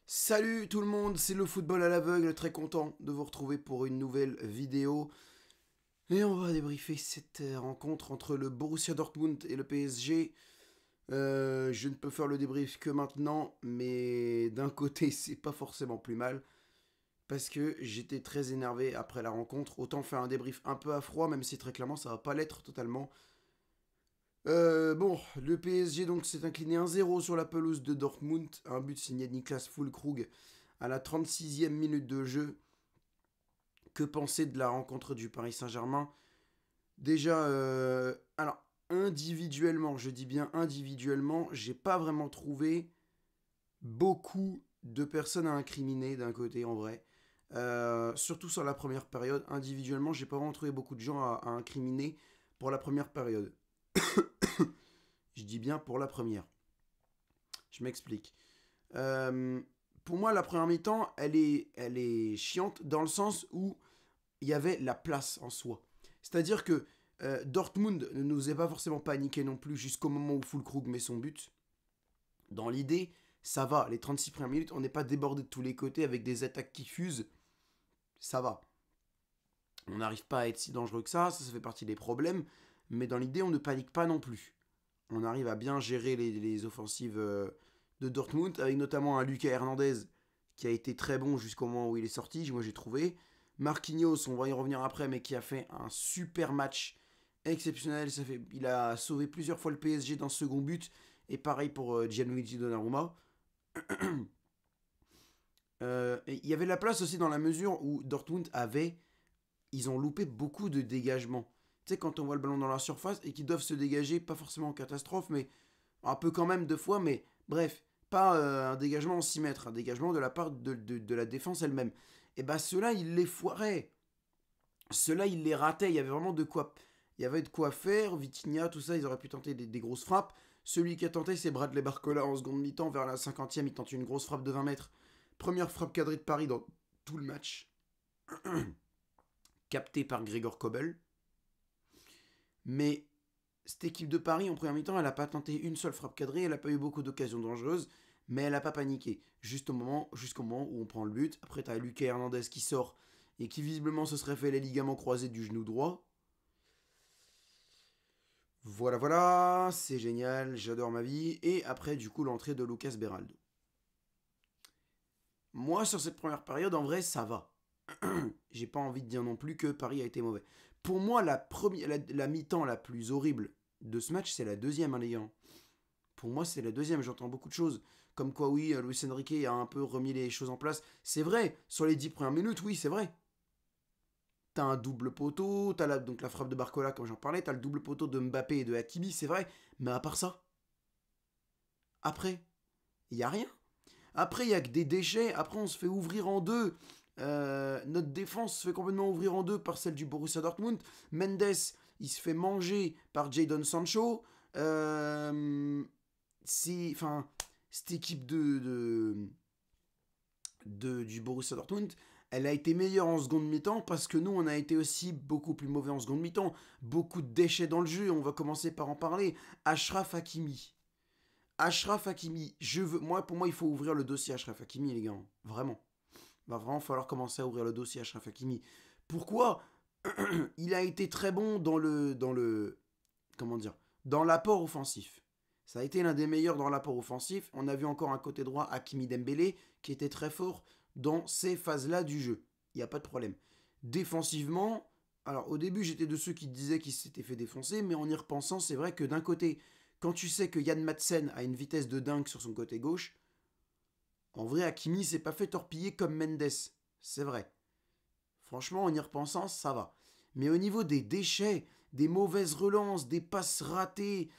Salut tout le monde, c'est le football à l'aveugle, très content de vous retrouver pour une nouvelle vidéo. Et on va débriefer cette rencontre entre le Borussia Dortmund et le PSG. Je ne peux faire le débrief que maintenant, mais d'un côté c'est pas forcément plus mal, parce que j'étais très énervé après la rencontre. Autant faire un débrief un peu à froid, même si très clairement ça va pas l'être totalement. Bon, le PSG donc s'est incliné 1-0 sur la pelouse de Dortmund, un but signé de Niklas Füllkrug à la 36e minute de jeu. Que penser de la rencontre du Paris Saint-Germain? Déjà, alors individuellement, je dis bien individuellement, j'ai pas vraiment trouvé beaucoup de personnes à incriminer d'un côté en vrai. Surtout sur la première période. Individuellement, j'ai pas vraiment trouvé beaucoup de gens à incriminer pour la première période. Je dis bien pour la première. Je m'explique. Euh, pour moi, la première mi-temps, elle est chiante dans le sens où il y avait la place en soi. C'est-à-dire que Dortmund ne nous est pas forcément paniqué non plus jusqu'au moment où Füllkrug met son but. Dans l'idée, ça va. Les 36 premières minutes, on n'est pas débordé de tous les côtés avec des attaques qui fusent. Ça va. On n'arrive pas à être si dangereux que ça fait partie des problèmes. Mais dans l'idée, on ne panique pas non plus. On arrive à bien gérer les offensives de Dortmund, avec notamment un Lucas Hernandez qui a été très bon jusqu'au moment où il est sorti, moi j'ai trouvé. Marquinhos, on va y revenir après, mais qui a fait un super match exceptionnel. Il a sauvé plusieurs fois le PSG dans ce second but. Et pareil pour Gianluigi Donnarumma. Il y avait la place aussi dans la mesure où Dortmund avait. Ils ont loupé beaucoup de dégagements. Tu sais, quand on voit le ballon dans la surface et qu'ils doivent se dégager, pas forcément en catastrophe, mais un peu quand même deux fois, mais bref, pas un dégagement en 6 mètres, un dégagement de la part de la défense elle-même. Et bah ceux-là, ils les foiraient. Ceux-là, ils les rataient. Il y avait vraiment de quoi. Il y avait de quoi faire. Vitinha, tout ça, ils auraient pu tenter des grosses frappes. Celui qui a tenté, c'est Bradley Barcola en seconde mi-temps. Vers la 50e, il tente une grosse frappe de 20 mètres. Première frappe cadrée de Paris dans tout le match. Captée par Grégor Kobel. Mais cette équipe de Paris, en première mi-temps, elle n'a pas tenté une seule frappe cadrée. Elle n'a pas eu beaucoup d'occasions dangereuses. Mais elle n'a pas paniqué. Jusqu'au moment où on prend le but. Après, tu as Lucas Hernandez qui sort et qui visiblement se serait fait les ligaments croisés du genou droit. Voilà, voilà, c'est génial, j'adore ma vie. Et après, du coup, l'entrée de Lucas Beraldo. Moi, sur cette première période, en vrai, ça va. J'ai pas envie de dire non plus que Paris a été mauvais. Pour moi, la mi-temps la plus horrible de ce match, c'est la deuxième, hein, les gars. Pour moi, c'est la deuxième. J'entends beaucoup de choses. Comme quoi, oui, Luis Enrique a un peu remis les choses en place. C'est vrai, sur les 10 premières minutes, oui, c'est vrai. T'as un double poteau, donc la frappe de Barcola, comme j'en parlais, t'as le double poteau de Mbappé et de Hakimi, c'est vrai. Mais à part ça, après, il y a rien. Après, il y a que des déchets. Après, on se fait ouvrir en deux. Notre défense se fait complètement ouvrir en deux par celle du Borussia Dortmund. Mendes, il se fait manger par Jadon Sancho. Enfin, cette équipe du Borussia Dortmund, elle a été meilleure en seconde mi-temps parce que nous, on a été aussi beaucoup plus mauvais en seconde mi-temps. Beaucoup de déchets dans le jeu, on va commencer par en parler. Achraf Hakimi. Achraf Hakimi, pour moi, il faut ouvrir le dossier Achraf Hakimi, les gars. Vraiment. Il va vraiment falloir commencer à ouvrir le dossier Achraf Hakimi. Pourquoi? Il a été très bon comment dire, dans l'apport offensif. Ça a été l'un des meilleurs dans l'apport offensif. On a vu encore un côté droit, Hakimi Dembélé, qui était très fort dans ces phases-là du jeu. Il n'y a pas de problème. Défensivement, alors au début j'étais de ceux qui disaient qu'il s'était fait défoncer, mais en y repensant, c'est vrai que d'un côté, quand tu sais que Yann Madsen a une vitesse de dingue sur son côté gauche, en vrai Hakimi s'est pas fait torpiller comme Mendes. C'est vrai. Franchement, en y repensant, ça va. Mais au niveau des déchets, des mauvaises relances, des passes ratées,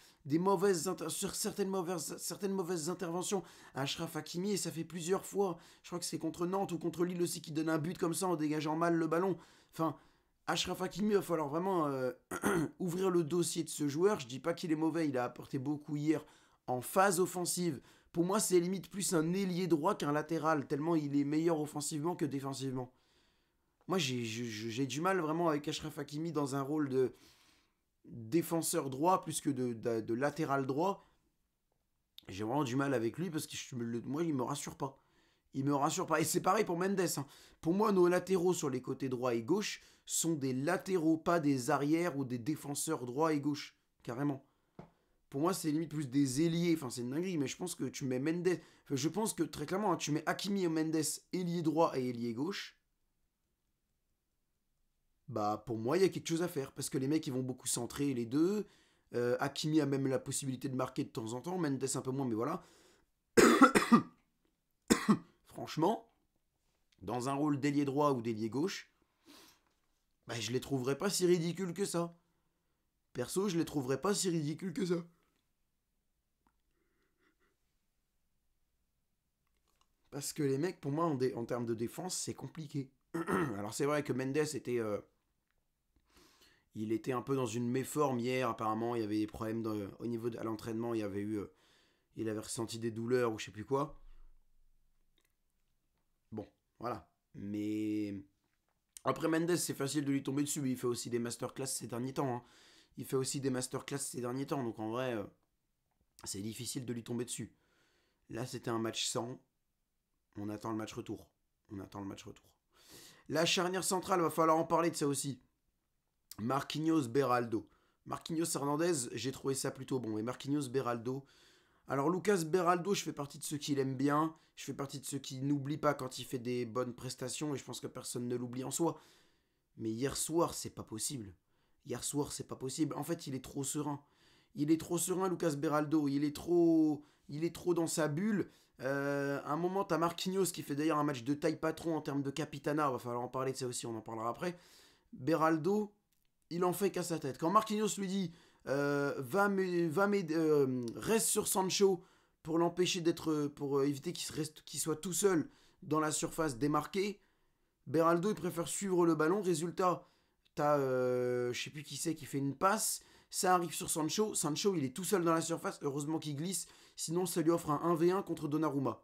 sur certaines mauvaises interventions, Achraf Hakimi, et ça fait plusieurs fois, je crois que c'est contre Nantes ou contre Lille aussi, qui donne un but comme ça en dégageant mal le ballon. Enfin, Achraf Hakimi, il va falloir vraiment ouvrir le dossier de ce joueur. Je dis pas qu'il est mauvais, il a apporté beaucoup hier en phase offensive. Pour moi, c'est limite plus un ailier droit qu'un latéral, tellement il est meilleur offensivement que défensivement. Moi, j'ai du mal vraiment avec Achraf Hakimi dans un rôle de défenseur droit plus que de latéral droit. J'ai vraiment du mal avec lui parce que moi, il me rassure pas. Il me rassure pas. Et c'est pareil pour Mendes. Hein. Pour moi, nos latéraux sur les côtés droit et gauche sont des latéraux, pas des arrières ou des défenseurs droit et gauche. Carrément. Pour moi, c'est limite plus des ailiers. Enfin, c'est une dinguerie, mais je pense que tu mets Mendes. Enfin, je pense que très clairement, hein, tu mets Hakimi et Mendes, ailier droit et ailier gauche. Bah, pour moi, il y a quelque chose à faire. Parce que les mecs, ils vont beaucoup centrer les deux. Hakimi a même la possibilité de marquer de temps en temps. Mendes un peu moins, mais voilà. Franchement, dans un rôle d'ailier droit ou d'ailier gauche, bah, je les trouverais pas si ridicules que ça. Perso, je les trouverais pas si ridicules que ça. Parce que les mecs, pour moi, en termes de défense, c'est compliqué. Alors c'est vrai que Mendes était, il était un peu dans une méforme hier. Apparemment, il y avait des problèmes au niveau à l'entraînement. Il y avait eu, il avait ressenti des douleurs ou je sais plus quoi. Bon, voilà. Mais après Mendes, c'est facile de lui tomber dessus. Mais il fait aussi des masterclass ces derniers temps. Hein. Il fait aussi des masterclass ces derniers temps. Donc en vrai, c'est difficile de lui tomber dessus. Là, c'était un match sans. On attend le match retour. On attend le match retour. La charnière centrale, va falloir en parler de ça aussi. Marquinhos Beraldo. Marquinhos Hernandez, j'ai trouvé ça plutôt bon. Et Marquinhos Beraldo. Alors Lucas Beraldo, je fais partie de ceux qui l'aiment bien. Je fais partie de ceux qui n'oublient pas quand il fait des bonnes prestations. Et je pense que personne ne l'oublie en soi. Mais hier soir, c'est pas possible. Hier soir, c'est pas possible. En fait, il est trop serein. Il est trop serein, Lucas Beraldo. Il est trop dans sa bulle. À un moment, t'as Marquinhos qui fait d'ailleurs un match de taille patron en termes de capitana. Va falloir en parler de ça aussi, on en parlera après. Beraldo, il en fait qu'à sa tête. Quand Marquinhos lui dit reste sur Sancho pour l'empêcher d'être, pour éviter qu'il soit tout seul dans la surface démarquée, Beraldo il préfère suivre le ballon. Résultat, t'as je sais plus qui c'est qui fait une passe. Ça arrive sur Sancho. Sancho il est tout seul dans la surface. Heureusement qu'il glisse. Sinon ça lui offre un 1v1 contre Donnarumma.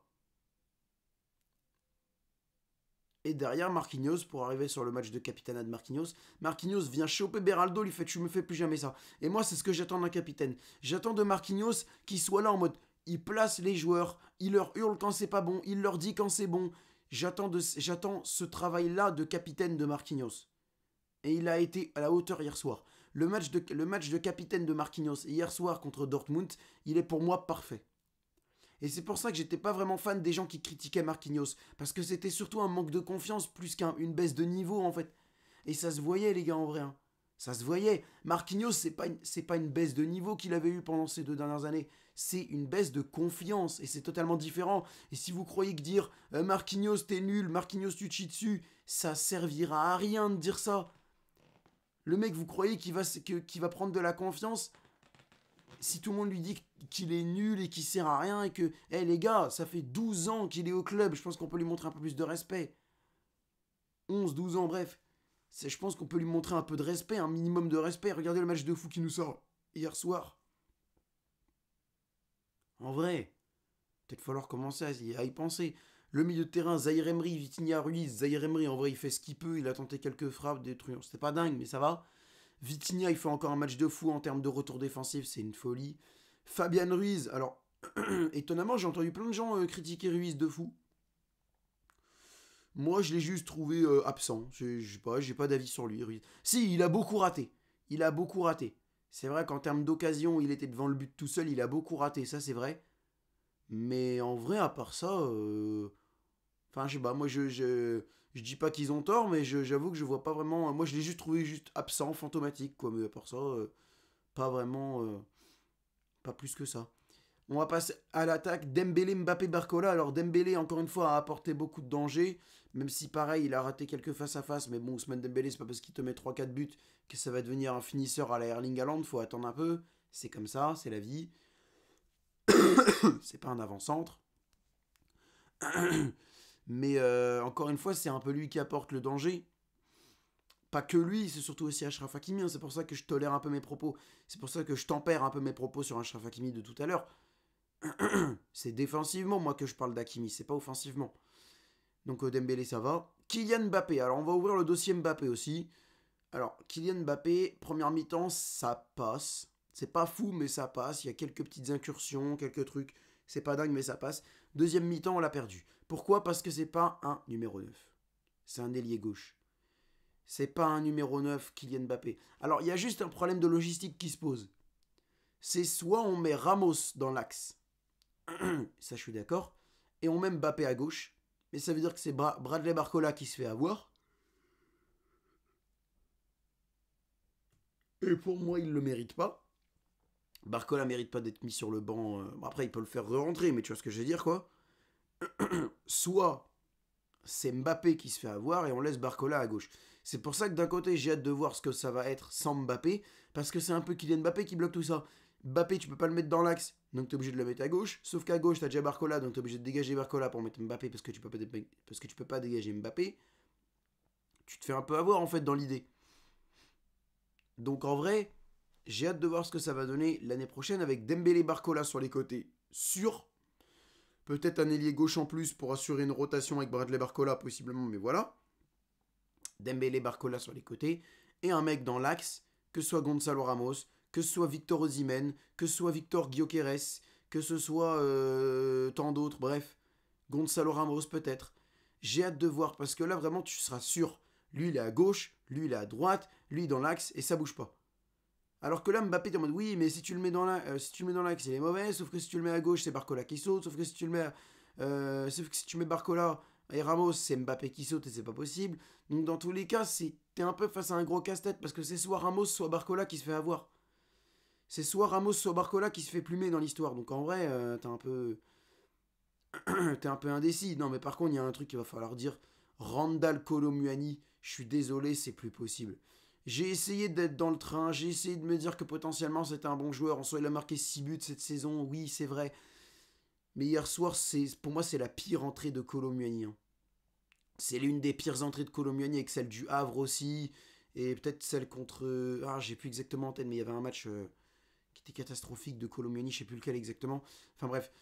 Et derrière Marquinhos, pour arriver sur le match de capitana de Marquinhos, Marquinhos vient choper Beraldo, lui fait tu me fais plus jamais ça. Et moi c'est ce que j'attends d'un capitaine. J'attends de Marquinhos qu'il soit là en mode il place les joueurs, il leur hurle quand c'est pas bon, il leur dit quand c'est bon. J'attends ce travail-là de capitaine de Marquinhos. Et il a été à la hauteur hier soir. Le match de capitaine de Marquinhos hier soir contre Dortmund, il est pour moi parfait. Et c'est pour ça que j'étais pas vraiment fan des gens qui critiquaient Marquinhos. Parce que c'était surtout un manque de confiance plus qu'une baisse de niveau en fait. Et ça se voyait les gars en vrai. Hein. Ça se voyait. Marquinhos, c'est pas une baisse de niveau qu'il avait eu pendant ces 2 dernières années. C'est une baisse de confiance. Et c'est totalement différent. Et si vous croyez que dire Marquinhos t'es nul, Marquinhos tu te chies dessus, ça servira à rien de dire ça. Le mec, vous croyez qu'il va prendre de la confiance si tout le monde lui dit qu'il est nul et qu'il sert à rien et que, hé les gars, ça fait 12 ans qu'il est au club, je pense qu'on peut lui montrer un peu plus de respect. 11, 12 ans, bref. Je pense qu'on peut lui montrer un peu de respect, un minimum de respect. Regardez le match de fou qui nous sort hier soir. En vrai, peut-être falloir commencer à y penser. Le milieu de terrain, Zaïre Emery, Vitinha Ruiz. Zaïre Emery, en vrai, il fait ce qu'il peut. Il a tenté quelques frappes, des trucs. C'était pas dingue, mais ça va. Vitinha, il fait encore un match de fou en termes de retour défensif. C'est une folie. Fabian Ruiz, alors, étonnamment, j'ai entendu plein de gens critiquer Ruiz de fou. Moi, je l'ai juste trouvé absent. J'ai pas d'avis sur lui. Ruiz. Si, il a beaucoup raté. Il a beaucoup raté. C'est vrai qu'en termes d'occasion, il était devant le but tout seul. Il a beaucoup raté, ça c'est vrai. Mais en vrai, à part ça, enfin, je sais pas, moi je dis pas qu'ils ont tort, mais j'avoue que je vois pas vraiment. Moi, je l'ai juste trouvé juste absent, fantomatique, quoi. Mais à part ça, pas vraiment, pas plus que ça. On va passer à l'attaque. Dembélé, Mbappé, Barcola. Alors Dembélé, encore une fois, a apporté beaucoup de danger. Même si pareil, il a raté quelques face-à-face. Mais bon, Ousmane Dembélé, c'est pas parce qu'il te met 3-4 buts que ça va devenir un finisseur à la Erling Haaland. Faut attendre un peu. C'est comme ça, c'est la vie. C'est pas un avant-centre. Mais encore une fois, c'est un peu lui qui apporte le danger. Pas que lui, c'est surtout aussi Achraf Hakimi. Hein. C'est pour ça que je tolère un peu mes propos. C'est pour ça que je tempère un peu mes propos sur Achraf Hakimi de tout à l'heure. C'est défensivement, moi, que je parle d'Hakimi. C'est pas offensivement. Donc Dembélé, ça va. Kylian Mbappé. Alors, on va ouvrir le dossier Mbappé aussi. Alors, Kylian Mbappé, première mi-temps, ça passe. C'est pas fou, mais ça passe. Il y a quelques petites incursions, quelques trucs. C'est pas dingue, mais ça passe. Deuxième mi-temps, on l'a perdu. Pourquoi? Parce que c'est pas un numéro 9. C'est un ailier gauche. C'est pas un numéro 9, Kylian Mbappé. Alors, il y a juste un problème de logistique qui se pose. C'est soit on met Ramos dans l'axe, ça je suis d'accord, et on met Mbappé à gauche, mais ça veut dire que c'est Bradley Barcola qui se fait avoir. Et pour moi, il le mérite pas. Barcola mérite pas d'être mis sur le banc. Après, il peut le faire re-rentrer, mais tu vois ce que je veux dire, quoi. Soit c'est Mbappé qui se fait avoir et on laisse Barcola à gauche. C'est pour ça que d'un côté, j'ai hâte de voir ce que ça va être sans Mbappé, parce que c'est un peu Kylian Mbappé qui bloque tout ça. Mbappé, tu peux pas le mettre dans l'axe, donc tu es obligé de le mettre à gauche. Sauf qu'à gauche, tu as déjà Barcola, donc tu es obligé de dégager Barcola pour mettre Mbappé parce que tu peux pas dégager Mbappé. Tu te fais un peu avoir en fait dans l'idée. Donc en vrai, j'ai hâte de voir ce que ça va donner l'année prochaine avec Dembélé Barcola sur les côtés sûr. Peut-être un ailier gauche en plus pour assurer une rotation avec Bradley Barcola possiblement, mais voilà. Dembélé Barcola sur les côtés. Et un mec dans l'axe, que ce soit Gonzalo Ramos, que ce soit Victor Osimhen, que ce soit Victor Gyökeres, que ce soit tant d'autres, bref. Gonzalo Ramos peut-être. J'ai hâte de voir parce que là vraiment tu seras sûr. Lui il est à gauche, lui il est à droite, lui dans l'axe et ça bouge pas. Alors que là, Mbappé est en mode oui, mais si tu le mets dans l'axe, il est mauvais. Sauf que si tu le mets à gauche, c'est Barcola qui saute. Sauf que si tu le mets, sauf que si tu mets Barcola et Ramos, c'est Mbappé qui saute et c'est pas possible. Donc dans tous les cas, t'es un peu face à un gros casse-tête parce que c'est soit Ramos, soit Barcola qui se fait avoir. C'est soit Ramos, soit Barcola qui se fait plumer dans l'histoire. Donc en vrai, t'es un peu indécis. Non, mais par contre, il y a un truc qu'il va falloir dire. Randal Kolo Muani, je suis désolé, c'est plus possible. J'ai essayé d'être dans le train, j'ai essayé de me dire que potentiellement c'était un bon joueur. En soi, il a marqué 6 buts cette saison, oui, c'est vrai. Mais hier soir, pour moi, c'est la pire entrée de Kolo Muani. Hein. C'est l'une des pires entrées de Kolo Muani, avec celle du Havre aussi. Et peut-être celle contre. Ah, j'ai plus exactement en tête, mais il y avait un match qui était catastrophique de Kolo Muani, je sais plus lequel exactement. Enfin bref,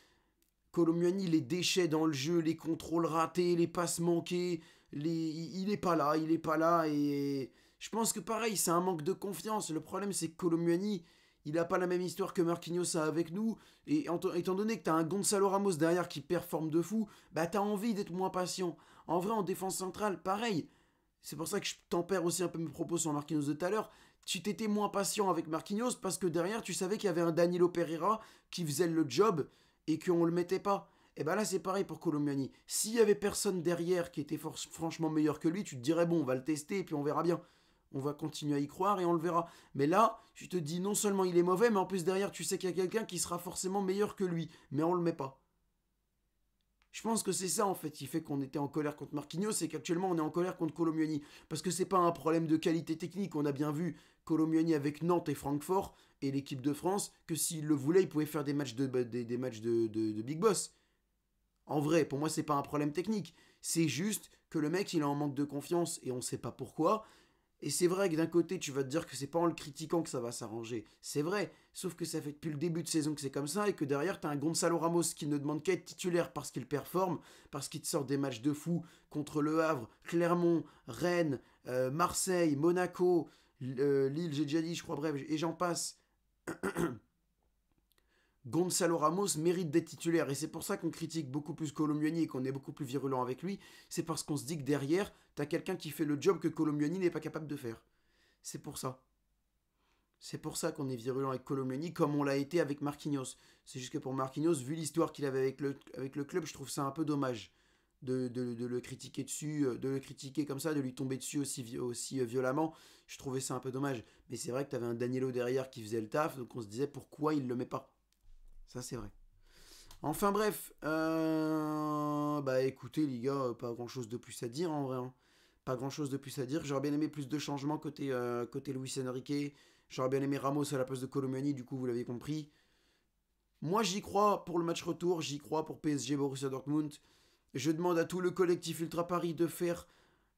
Kolo Muani, les déchets dans le jeu, les contrôles ratés, les passes manquées, il est pas là, et je pense que pareil, c'est un manque de confiance. Le problème, c'est que Kolo Muani, il a pas la même histoire que Marquinhos a avec nous, et étant donné que t'as un Gonzalo Ramos derrière qui performe de fou, bah t'as envie d'être moins patient. En vrai, en défense centrale, pareil. C'est pour ça que je tempère aussi un peu mes propos sur Marquinhos de tout à l'heure. Tu t'étais moins patient avec Marquinhos parce que derrière, tu savais qu'il y avait un Danilo Pereira qui faisait le job et qu'on le mettait pas. Et ben là, c'est pareil pour Kolo Muani. S'il y avait personne derrière qui était franchement meilleur que lui, tu te dirais, bon, on va le tester et puis on verra bien. On va continuer à y croire et on le verra. Mais là, tu te dis, non seulement il est mauvais, mais en plus derrière, tu sais qu'il y a quelqu'un qui sera forcément meilleur que lui. Mais on le met pas. Je pense que c'est ça en fait qui fait qu'on était en colère contre Marquinhos, c'est qu'actuellement on est en colère contre Kolo Muani. Parce que c'est pas un problème de qualité technique, on a bien vu Kolo Muani avec Nantes et Francfort et l'équipe de France, que s'il le voulait, il pouvait faire des matchs des matchs de Big Boss. En vrai, pour moi, c'est pas un problème technique. C'est juste que le mec, il est en manque de confiance et on sait pas pourquoi. Et c'est vrai que d'un côté, tu vas te dire que c'est pas en le critiquant que ça va s'arranger. C'est vrai, sauf que ça fait depuis le début de saison que c'est comme ça et que derrière, t'as un Gonzalo Ramos qui ne demande qu'à être titulaire parce qu'il performe, parce qu'il te sort des matchs de fou contre Le Havre, Clermont, Rennes, Marseille, Monaco, Lille, j'ai déjà dit, je crois, bref, et j'en passe. Gonzalo Ramos mérite d'être titulaire et c'est pour ça qu'on critique beaucoup plus Kolo Muani et qu'on est beaucoup plus virulent avec lui. C'est parce qu'on se dit que derrière, t'as quelqu'un qui fait le job que Kolo Muani n'est pas capable de faire. C'est pour ça. C'est pour ça qu'on est virulent avec Kolo Muani comme on l'a été avec Marquinhos. C'est juste que pour Marquinhos, vu l'histoire qu'il avait avec le club, je trouve ça un peu dommage de le critiquer dessus, de le critiquer comme ça, de lui tomber dessus aussi violemment. Je trouvais ça un peu dommage. Mais c'est vrai que t'avais un Danilo derrière qui faisait le taf, donc on se disait pourquoi il le met pas. Ça, c'est vrai. Enfin bref, bah écoutez les gars, pas grand chose de plus à dire en vrai. Hein. Pas grand chose de plus à dire. J'aurais bien aimé plus de changements côté Luis Enrique. J'aurais bien aimé Ramos à la place de Kolo Muani, du coup vous l'avez compris. Moi j'y crois pour le match retour, j'y crois pour PSG Borussia Dortmund. Je demande à tout le collectif Ultra Paris de faire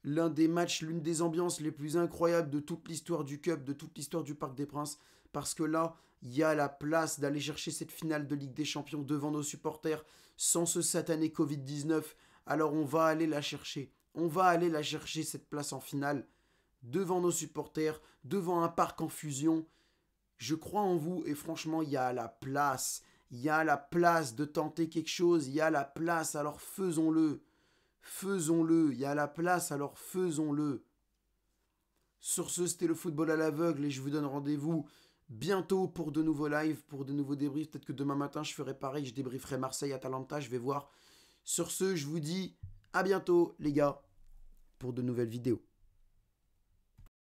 l'un des matchs, l'une des ambiances les plus incroyables de toute l'histoire du Cup, de toute l'histoire du Parc des Princes, parce que là, il y a la place d'aller chercher cette finale de Ligue des Champions devant nos supporters, sans ce satané Covid-19. Alors on va aller la chercher. On va aller la chercher, cette place en finale, devant nos supporters, devant un parc en fusion. Je crois en vous et franchement, il y a la place. Il y a la place de tenter quelque chose, il y a la place, alors faisons-le. Faisons-le, il y a la place, alors faisons-le. Sur ce, c'était le football à l'aveugle et je vous donne rendez-vous bientôt pour de nouveaux lives, pour de nouveaux débriefs. Peut-être que demain matin, je ferai pareil, je débrieferai Marseille-Atalanta, je vais voir. Sur ce, je vous dis à bientôt, les gars, pour de nouvelles vidéos.